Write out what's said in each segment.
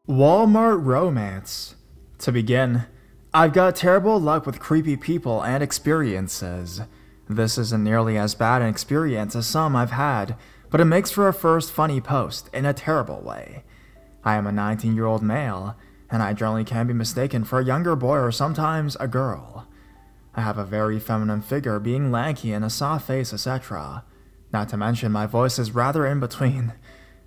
Walmart romance. To begin, I've got terrible luck with creepy people and experiences. This isn't nearly as bad an experience as some I've had, but it makes for a first funny post in a terrible way. I am a 19-year-old male, and I generally can be mistaken for a younger boy or sometimes a girl. I have a very feminine figure, being lanky and a soft face, etc. Not to mention my voice is rather in between.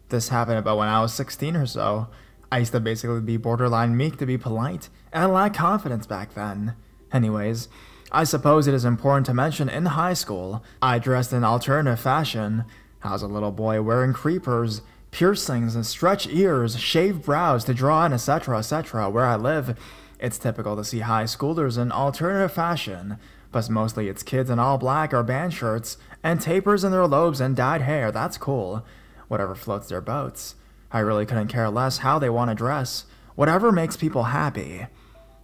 This happened about when I was 16 or so. I used to basically be borderline meek to be polite, and I lacked confidence back then. Anyways, I suppose it is important to mention in high school, I dressed in alternative fashion. I was a little boy wearing creepers, piercings, and stretched ears, shaved brows to draw in, etc., etc. Where I live, it's typical to see high schoolers in alternative fashion, but mostly it's kids in all black or band shirts, and tapers in their lobes and dyed hair. That's cool. Whatever floats their boats. I really couldn't care less how they want to dress, whatever makes people happy.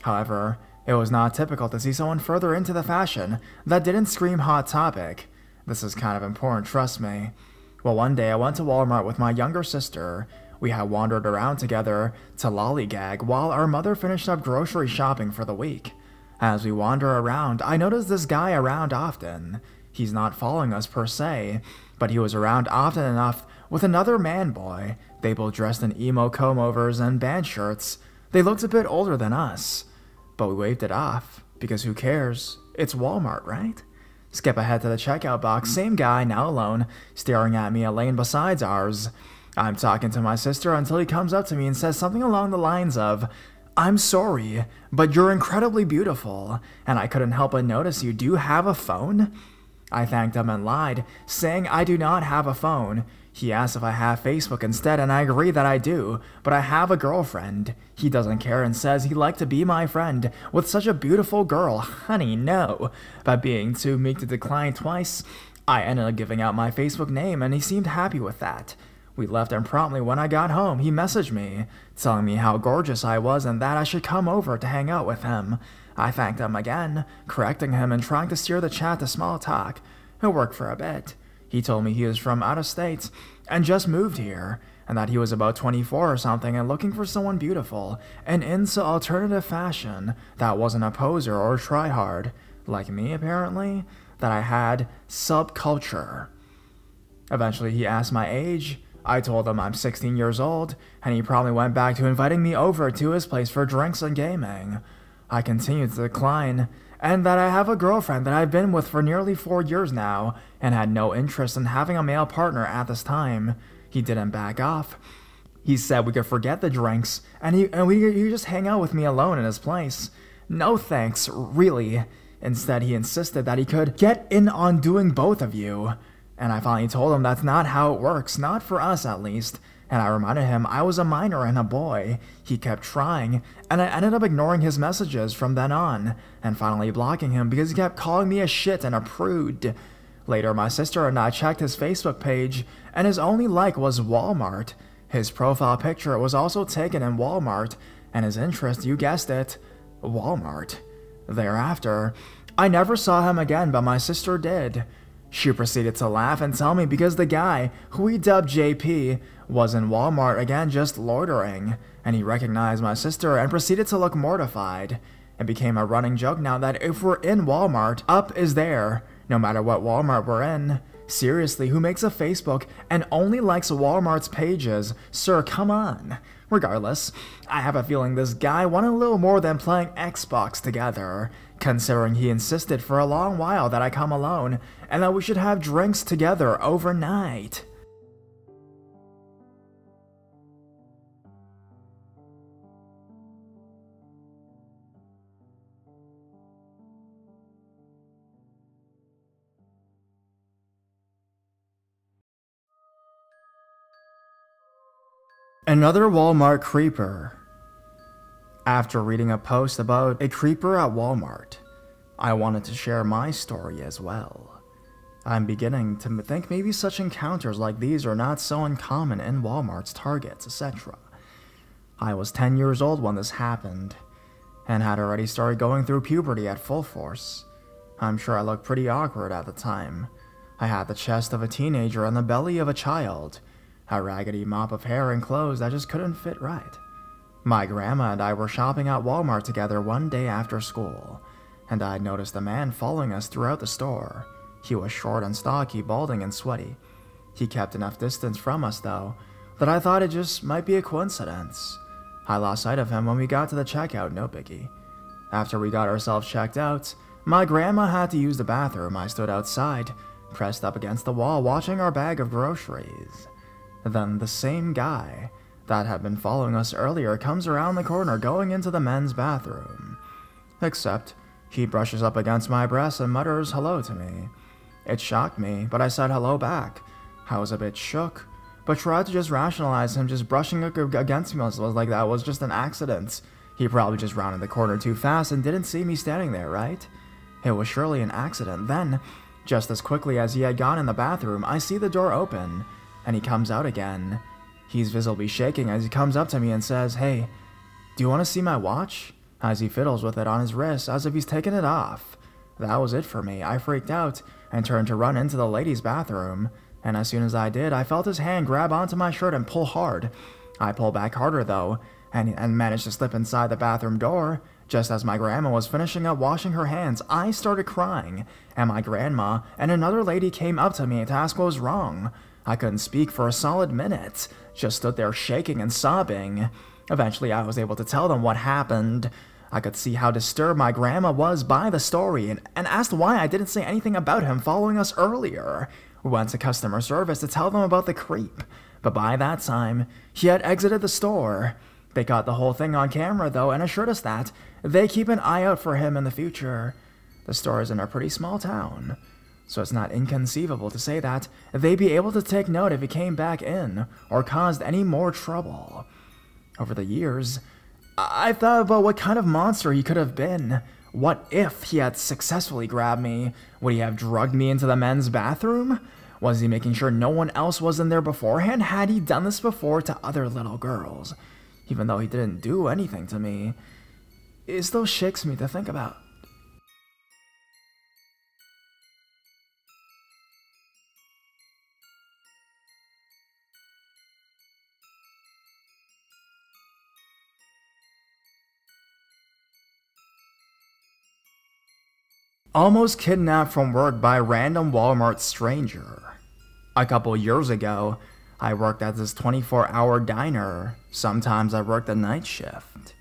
However, it was not typical to see someone further into the fashion that didn't scream Hot Topic. This is kind of important, trust me. Well, one day I went to Walmart with my younger sister. We had wandered around together to lollygag while our mother finished up grocery shopping for the week. As we wander around, I noticed this guy around often. He's not following us per se, but he was around often enough with another man boy. They both dressed in emo comb-overs and band shirts. They looked a bit older than us, but we waved it off, because who cares? It's Walmart, right? Skip ahead to the checkout box, same guy, now alone, staring at me a lane besides ours. I'm talking to my sister until he comes up to me and says something along the lines of, "I'm sorry, but you're incredibly beautiful, and I couldn't help but notice you. Do you have a phone?" I thanked him and lied, saying I do not have a phone. He asked if I have Facebook instead, and I agree that I do, but I have a girlfriend. He doesn't care and says he'd like to be my friend with such a beautiful girl. Honey, no. But being too meek to decline twice, I ended up giving out my Facebook name, and he seemed happy with that. We left, and promptly when I got home, he messaged me, telling me how gorgeous I was and that I should come over to hang out with him. I thanked him again, correcting him and trying to steer the chat to small talk. It worked for a bit. He told me he was from out of state and just moved here, and that he was about 24 or something and looking for someone beautiful and into alternative fashion that wasn't a poser or tryhard, like me apparently, that I had subculture. Eventually he asked my age. I told him I'm 16 years old, and he probably went back to inviting me over to his place for drinks and gaming. I continued to decline, and that I have a girlfriend that I've been with for nearly 4 years now, and had no interest in having a male partner at this time. He didn't back off. He said we could forget the drinks, and he could just hang out with me alone in his place. No thanks, really. Instead, he insisted that he could get in on doing both of you. And I finally told him that's not how it works, not for us at least. And I reminded him I was a minor and a boy. He kept trying, and I ended up ignoring his messages from then on, and finally blocking him because he kept calling me a shit and a prude. Later, my sister and I checked his Facebook page, and his only like was Walmart. His profile picture was also taken in Walmart, and his interest, you guessed it, Walmart. Thereafter, I never saw him again, but my sister did. She proceeded to laugh and tell me because the guy, who we dubbed JP, was in Walmart again just loitering, and he recognized my sister and proceeded to look mortified. It became a running joke now that if we're in Walmart, up is there, no matter what Walmart we're in. Seriously, who makes a Facebook and only likes Walmart's pages? Sir, come on. Regardless, I have a feeling this guy wanted a little more than playing Xbox together, considering he insisted for a long while that I come alone, and that we should have drinks together overnight. Another Walmart creeper. After reading a post about a creeper at Walmart, I wanted to share my story as well. I'm beginning to think maybe such encounters like these are not so uncommon in Walmart's, Targets, etc. I was 10 years old when this happened, and had already started going through puberty at full force. I'm sure I looked pretty awkward at the time. I had the chest of a teenager and the belly of a child, a raggedy mop of hair and clothes that just couldn't fit right. My grandma and I were shopping at Walmart together one day after school, and I noticed a man following us throughout the store. He was short and stocky, balding and sweaty. He kept enough distance from us, though, that I thought it just might be a coincidence. I lost sight of him when we got to the checkout, no biggie. After we got ourselves checked out, my grandma had to use the bathroom. I stood outside, pressed up against the wall, watching our bag of groceries. Then the same guy that had been following us earlier comes around the corner going into the men's bathroom. Except, he brushes up against my breast and mutters hello to me. It shocked me, but I said hello back. I was a bit shook, but tried to just rationalize him just brushing against me like that was just an accident. He probably just rounded the corner too fast and didn't see me standing there, right? It was surely an accident. Then, just as quickly as he had gone in the bathroom, I see the door open, and he comes out again. He's visibly shaking as he comes up to me and says, "Hey, do you want to see my watch?" As he fiddles with it on his wrist as if he's taking it off. That was it for me. I freaked out and turned to run into the ladies' bathroom, and as soon as I did, I felt his hand grab onto my shirt and pull hard. I pulled back harder though, and managed to slip inside the bathroom door. Just as my grandma was finishing up washing her hands, I started crying, and my grandma and another lady came up to me to ask what was wrong. I couldn't speak for a solid minute, just stood there shaking and sobbing. Eventually, I was able to tell them what happened. I could see how disturbed my grandma was by the story and asked why I didn't say anything about him following us earlier. We went to customer service to tell them about the creep, but by that time, he had exited the store. They got the whole thing on camera, though, and assured us that they keep an eye out for him in the future. The store is in a pretty small town, so it's not inconceivable to say that they'd be able to take note if he came back in or caused any more trouble. Over the years, I've thought about what kind of monster he could have been. What if he had successfully grabbed me? Would he have drugged me into the men's bathroom? Was he making sure no one else was in there beforehand? Had he done this before to other little girls? Even though he didn't do anything to me, it still shakes me to think about. Almost kidnapped from work by a random Walmart stranger. A couple years ago, I worked at this 24-hour diner. Sometimes I worked the night shift.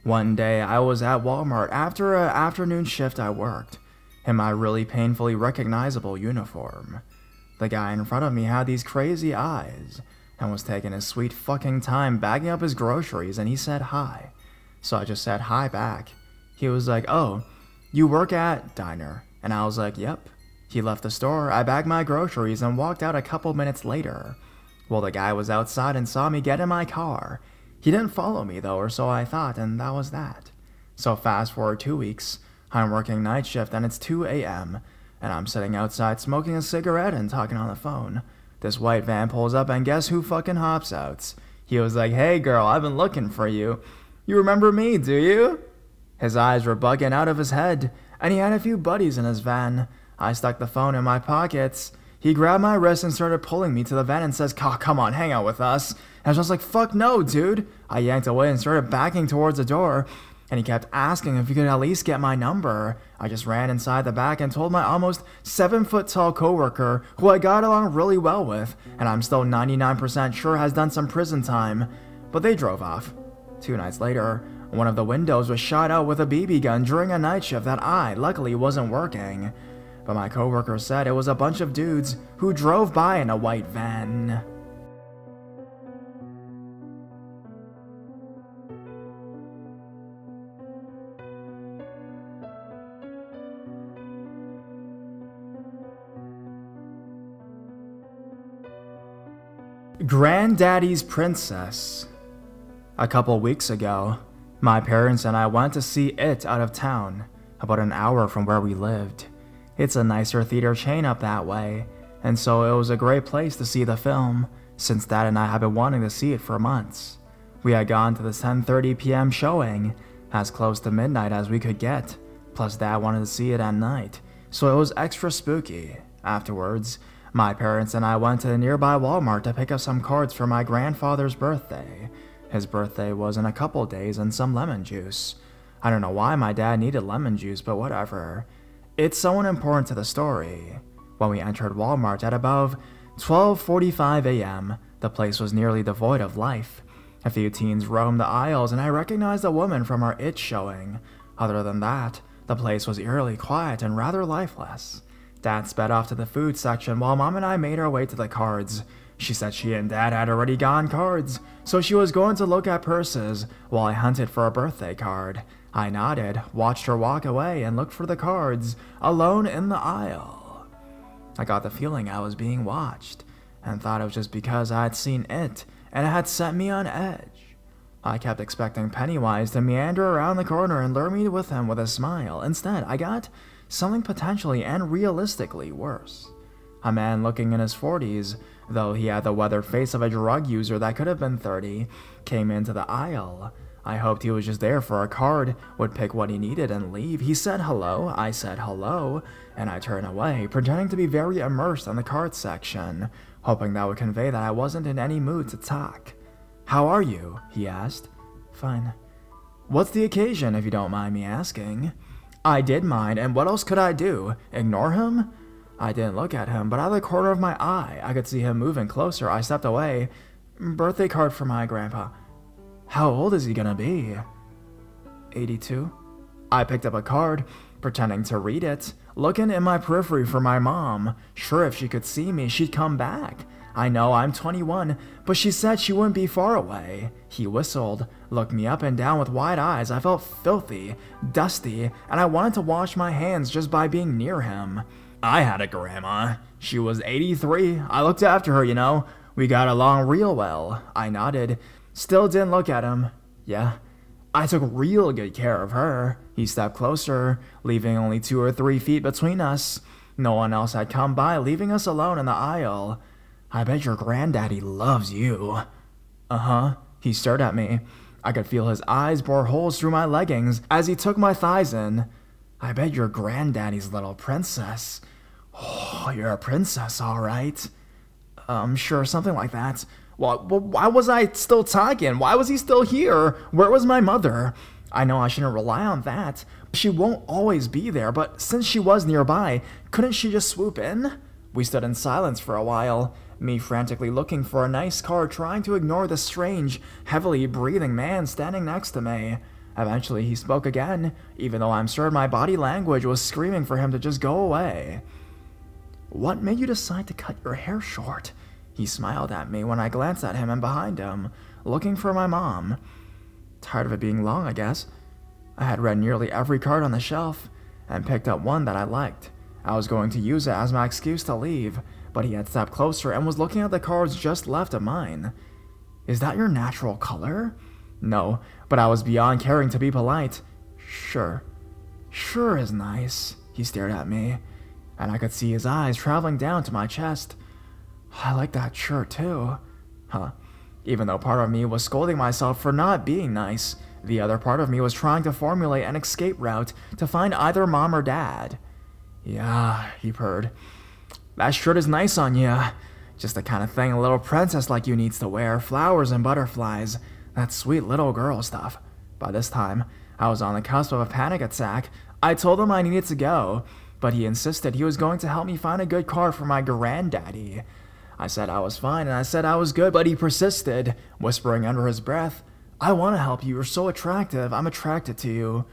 One day, I was at Walmart after an afternoon shift I worked, in my really painfully recognizable uniform. The guy in front of me had these crazy eyes, and was taking his sweet fucking time bagging up his groceries, and he said hi. So I just said hi back. He was like, "Oh, you work at diner?" And I was like, "Yep." He left the store, I bagged my groceries, and walked out a couple minutes later. Well, the guy was outside and saw me get in my car. He didn't follow me though, or so I thought, and that was that. So fast forward 2 weeks, I'm working night shift and it's 2 a.m., and I'm sitting outside smoking a cigarette and talking on the phone. This white van pulls up and guess who fucking hops out? He was like, "Hey girl, I've been looking for you. You remember me, do you?" His eyes were bugging out of his head, and he had a few buddies in his van. I stuck the phone in my pockets. He grabbed my wrist and started pulling me to the van and says, "Come on, hang out with us." And I was just like, "Fuck no, dude." I yanked away and started backing towards the door, and he kept asking if he could at least get my number. I just ran inside the back and told my almost 7-foot-tall coworker, who I got along really well with, and I'm still 99% sure has done some prison time. But they drove off. 2 nights later, one of the windows was shot out with a BB gun during a night shift that I, luckily, wasn't working. But my coworker said it was a bunch of dudes who drove by in a white van. Granddaddy's Princess. A couple weeks ago, my parents and I went to see it out of town, about an hour from where we lived. It's a nicer theater chain up that way, and so it was a great place to see the film, since Dad and I had been wanting to see it for months. We had gone to the 10:30 p.m. showing, as close to midnight as we could get, plus Dad wanted to see it at night, so it was extra spooky. Afterwards, My parents and I went to the nearby Walmart to pick up some cards for my grandfather's birthday. His birthday was in a couple days and some lemon juice. I don't know why my dad needed lemon juice, but whatever. It's so unimportant to the story. When we entered Walmart at about 12:45 a.m., the place was nearly devoid of life. A few teens roamed the aisles and I recognized a woman from our It showing. Other than that, the place was eerily quiet and rather lifeless. Dad sped off to the food section while Mom and I made our way to the cards. She said she and Dad had already gone cards, so she was going to look at purses while I hunted for a birthday card. I nodded, watched her walk away, and looked for the cards, alone in the aisle. I got the feeling I was being watched, and thought it was just because I had seen It, and it had set me on edge. I kept expecting Pennywise to meander around the corner and lure me with him with a smile. Instead, I got something potentially and realistically worse. A man looking in his 40s, though he had the weathered face of a drug user that could have been 30, came into the aisle. I hoped he was just there for a card, would pick what he needed and leave. He said hello, I said hello, and I turned away, pretending to be very immersed in the card section, hoping that would convey that I wasn't in any mood to talk. "How are you?" he asked. "Fine." "What's the occasion, if you don't mind me asking?" I did mind, and what else could I do? Ignore him? I didn't look at him, but out of the corner of my eye, I could see him moving closer. I stepped away. "Birthday card for my grandpa." "How old is he gonna be?" 82. I picked up a card, pretending to read it, looking in my periphery for my mom. Sure, if she could see me, she'd come back. I know I'm 21, but she said she wouldn't be far away. He whistled, looked me up and down with wide eyes. I felt filthy, dusty, and I wanted to wash my hands just by being near him. I had a grandma. She was 83. I looked after her, you know. We got along real well. I nodded. Still didn't look at him. Yeah, I took real good care of her. He stepped closer, leaving only 2 or 3 feet between us. No one else had come by, leaving us alone in the aisle. "I bet your granddaddy loves you." "Uh-huh." He stared at me. I could feel his eyes bore holes through my leggings as he took my thighs in. "I bet your granddaddy's little princess." "Oh, you're a princess, all right." Sure, something like that." Well, why was I still talking? Why was he still here? Where was my mother? I know I shouldn't rely on that. She won't always be there, but since she was nearby, couldn't she just swoop in? We stood in silence for a while, me frantically looking for a nice card, trying to ignore the strange, heavily breathing man standing next to me. Eventually he spoke again, even though I'm sure my body language was screaming for him to just go away. "What made you decide to cut your hair short?" He smiled at me when I glanced at him and behind him, looking for my mom. Tired of it being long, I guess. I had read nearly every card on the shelf, and picked up one that I liked. I was going to use it as my excuse to leave, but he had stepped closer and was looking at the cards just left of mine. "Is that your natural color?" No, but I was beyond caring to be polite. "Sure." "Sure is nice." He stared at me, and I could see his eyes traveling down to my chest. "I like that shirt too." Huh. Even though part of me was scolding myself for not being nice, the other part of me was trying to formulate an escape route to find either mom or dad. "Yeah," he purred. "That shirt is nice on ya. Just the kind of thing a little princess like you needs to wear. Flowers and butterflies. That sweet little girl stuff." By this time, I was on the cusp of a panic attack. I told him I needed to go, but he insisted he was going to help me find a good card for my granddaddy. I said I was fine, and I said I was good, but he persisted, whispering under his breath, "I want to help you. You're so attractive. I'm attracted to you."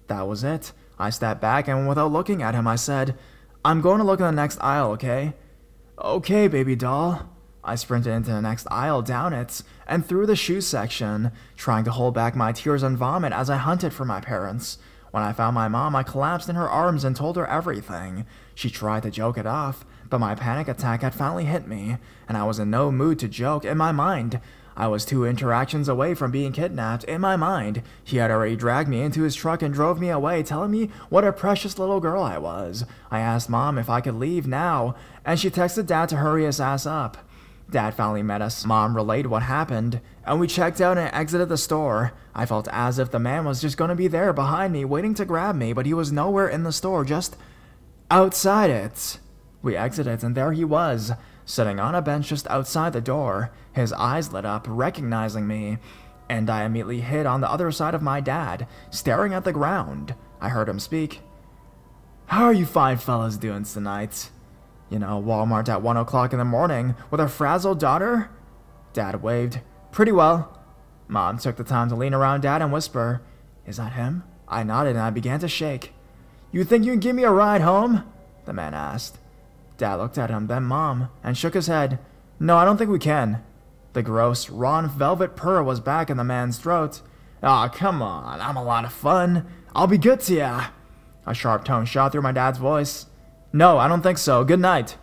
That was it. I stepped back, and without looking at him, I said, "I'm going to look in the next aisle, okay?" "Okay, baby doll." I sprinted into the next aisle, down it, and through the shoe section, trying to hold back my tears and vomit as I hunted for my parents. When I found my mom, I collapsed in her arms and told her everything. She tried to joke it off, but my panic attack had finally hit me, and I was in no mood to joke. In my mind, I was 2 interactions away from being kidnapped. In my mind, he had already dragged me into his truck and drove me away, telling me what a precious little girl I was. I asked Mom if I could leave now, and she texted Dad to hurry his ass up. Dad finally met us. Mom relayed what happened, and we checked out and exited the store. I felt as if the man was just going to be there behind me, waiting to grab me, but he was nowhere in the store, just outside it. We exited, and there he was, sitting on a bench just outside the door. His eyes lit up, recognizing me, and I immediately hid on the other side of my dad, staring at the ground. I heard him speak. "How are you fine fellas doing tonight? You know, Walmart at 1 o'clock in the morning with a frazzled daughter?" Dad waved. "Pretty well." Mom took the time to lean around Dad and whisper, "Is that him?" I nodded and I began to shake. "You think you can give me a ride home?" the man asked. Dad looked at him, then Mom, and shook his head. "No, I don't think we can." The gross, raw velvet purr was back in the man's throat. "Aw, come on, I'm a lot of fun. I'll be good to ya." A sharp tone shot through my dad's voice. "No, I don't think so. Good night."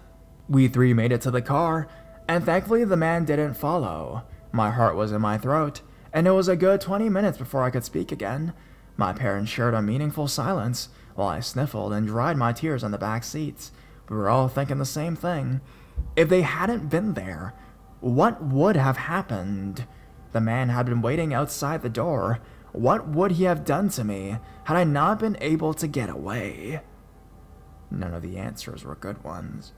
We three made it to the car, and thankfully the man didn't follow. My heart was in my throat, and it was a good 20 minutes before I could speak again. My parents shared a meaningful silence while I sniffled and dried my tears on the back seats. We were all thinking the same thing. If they hadn't been there, what would have happened? The man had been waiting outside the door. What would he have done to me had I not been able to get away? None of the answers were good ones.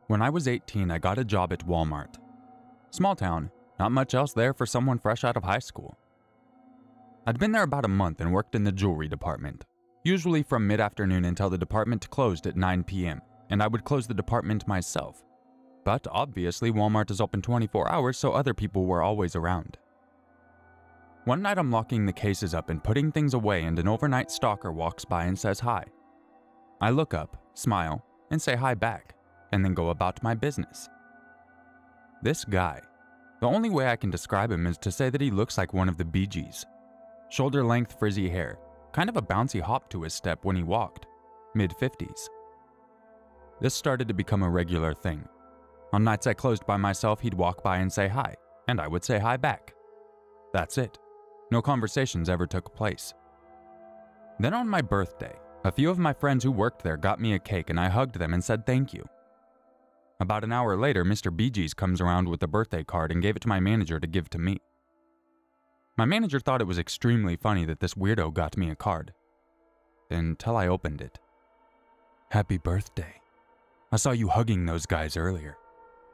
When I was 18, I got a job at Walmart. Small town, not much else there for someone fresh out of high school. I'd been there about a month and worked in the jewelry department, usually from mid-afternoon until the department closed at 9 p.m., and I would close the department myself. But obviously Walmart is open 24 hours, so other people were always around. One night I'm locking the cases up and putting things away, and an overnight stalker walks by and says hi. I look up, smile, and say hi back, and then go about my business. This guy, the only way I can describe him is to say that he looks like one of the Bee Gees. Shoulder-length frizzy hair, kind of a bouncy hop to his step when he walked, mid-50s. This started to become a regular thing. On nights I closed by myself, he'd walk by and say hi, and I would say hi back. That's it. No conversations ever took place. Then on my birthday, a few of my friends who worked there got me a cake and I hugged them and said thank you. About an hour later, Mr. Bee Gees comes around with a birthday card and gave it to my manager to give to me. My manager thought it was extremely funny that this weirdo got me a card. Until I opened it. "Happy birthday. I saw you hugging those guys earlier.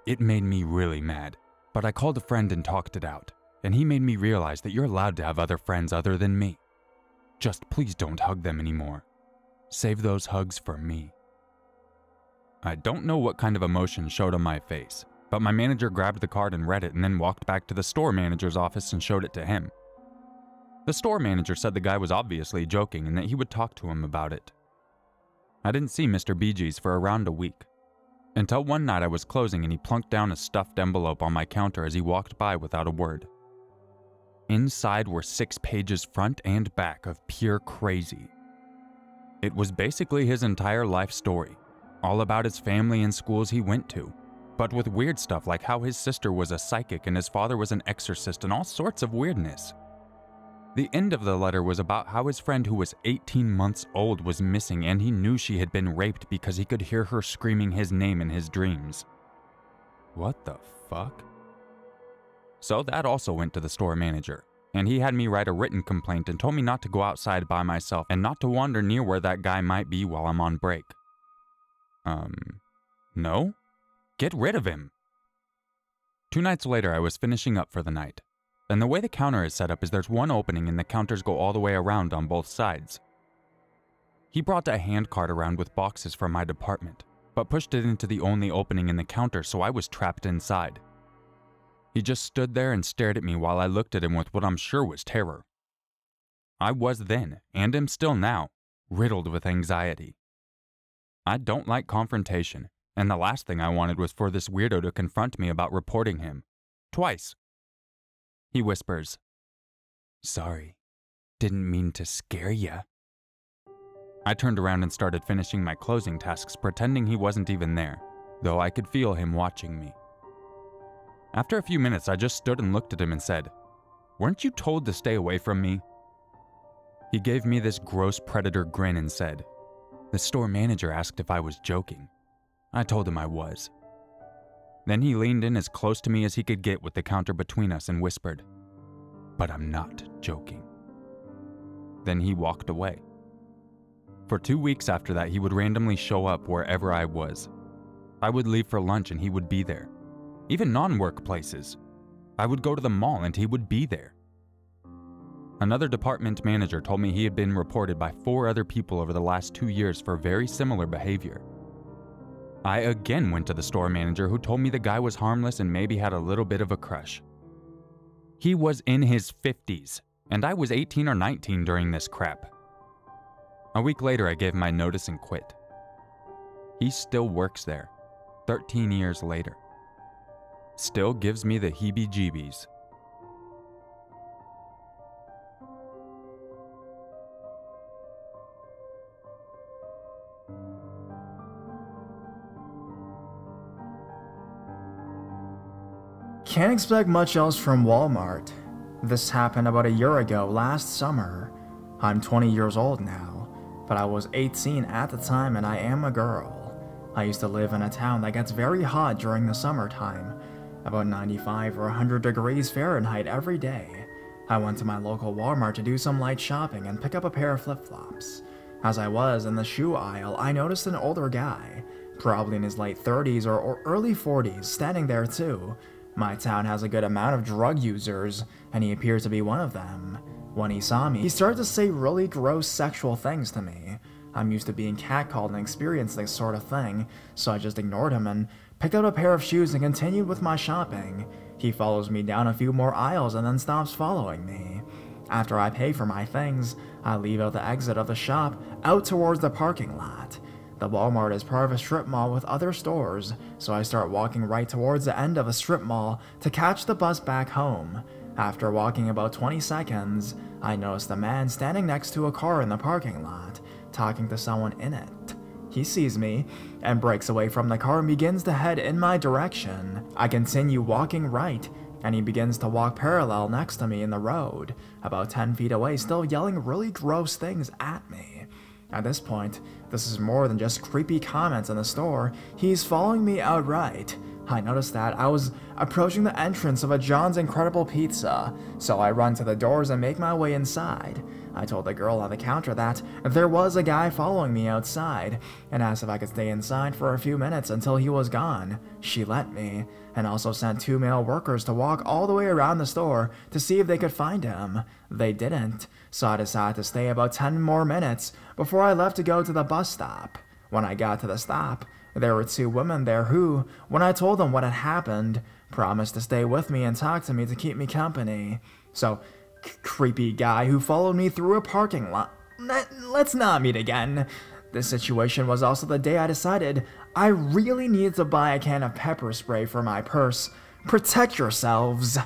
It made me really mad, but I called a friend and talked it out, and he made me realize that you're allowed to have other friends other than me. Just please don't hug them anymore. Save those hugs for me." I don't know what kind of emotion showed on my face, but my manager grabbed the card and read it and then walked back to the store manager's office and showed it to him. The store manager said the guy was obviously joking and that he would talk to him about it. I didn't see Mr. Bee Gees for around a week, until one night I was closing and he plunked down a stuffed envelope on my counter as he walked by without a word. Inside were 6 pages front and back of pure crazy. It was basically his entire life story, all about his family and schools he went to, but with weird stuff like how his sister was a psychic and his father was an exorcist and all sorts of weirdness. The end of the letter was about how his friend who was 18 months old was missing and he knew she had been raped because he could hear her screaming his name in his dreams. What the fuck? So that also went to the store manager, and he had me write a written complaint and told me not to go outside by myself and not to wander near where that guy might be while I'm on break. No? Get rid of him. 2 nights later, I was finishing up for the night, and the way the counter is set up is there's one opening and the counters go all the way around on both sides. He brought a hand cart around with boxes from my department, but pushed it into the only opening in the counter, so I was trapped inside. He just stood there and stared at me while I looked at him with what I'm sure was terror. I was then, and am still now, riddled with anxiety. I don't like confrontation, and the last thing I wanted was for this weirdo to confront me about reporting him. Twice. He whispers, "Sorry, didn't mean to scare ya." I turned around and started finishing my closing tasks, pretending he wasn't even there, though I could feel him watching me. After a few minutes, I just stood and looked at him and said, "Weren't you told to stay away from me?" He gave me this gross predator grin and said, "The store manager asked if I was joking. I told him I was." Then he leaned in as close to me as he could get with the counter between us and whispered, "But I'm not joking." Then he walked away. For 2 weeks after that, he would randomly show up wherever I was. I would leave for lunch and he would be there. Even non-work places. I would go to the mall and he would be there. Another department manager told me he had been reported by 4 other people over the last 2 years for very similar behavior. I again went to the store manager, who told me the guy was harmless and maybe had a little bit of a crush. He was in his 50s, and I was 18 or 19 during this crap. A week later, I gave my notice and quit. He still works there, 13 years later. Still gives me the heebie-jeebies. Can't expect much else from Walmart. This happened about a year ago, last summer. I'm 20 years old now, but I was 18 at the time and I am a girl. I used to live in a town that gets very hot during the summertime, about 95 or 100 degrees Fahrenheit every day. I went to my local Walmart to do some light shopping and pick up a pair of flip-flops. As I was in the shoe aisle, I noticed an older guy, probably in his late 30s or early 40s, standing there too. My town has a good amount of drug users, and he appears to be one of them. When he saw me, he started to say really gross sexual things to me. I'm used to being catcalled and experienced this sort of thing, so I just ignored him and picked out a pair of shoes and continued with my shopping. He follows me down a few more aisles and then stops following me. After I pay for my things, I leave out the exit of the shop out towards the parking lot. The Walmart is part of a strip mall with other stores, so I start walking right towards the end of a strip mall to catch the bus back home. After walking about 20 seconds, I notice the man standing next to a car in the parking lot, talking to someone in it. He sees me and breaks away from the car and begins to head in my direction. I continue walking right, and he begins to walk parallel next to me in the road, about 10 feet away, still yelling really gross things at me. At this point, this is more than just creepy comments in the store. He's following me outright. I noticed that I was approaching the entrance of a John's Incredible Pizza, so I run to the doors and make my way inside. I told the girl on the counter that there was a guy following me outside, and asked if I could stay inside for a few minutes until he was gone. She let me, and also sent 2 male workers to walk all the way around the store to see if they could find him. They didn't, so I decided to stay about 10 more minutes before I left to go to the bus stop. When I got to the stop, there were 2 women there who, when I told them what had happened, promised to stay with me and talk to me to keep me company. So, creepy guy who followed me through a parking lot. Let's not meet again. This situation was also the day I decided I really needed to buy a can of pepper spray for my purse. Protect yourselves.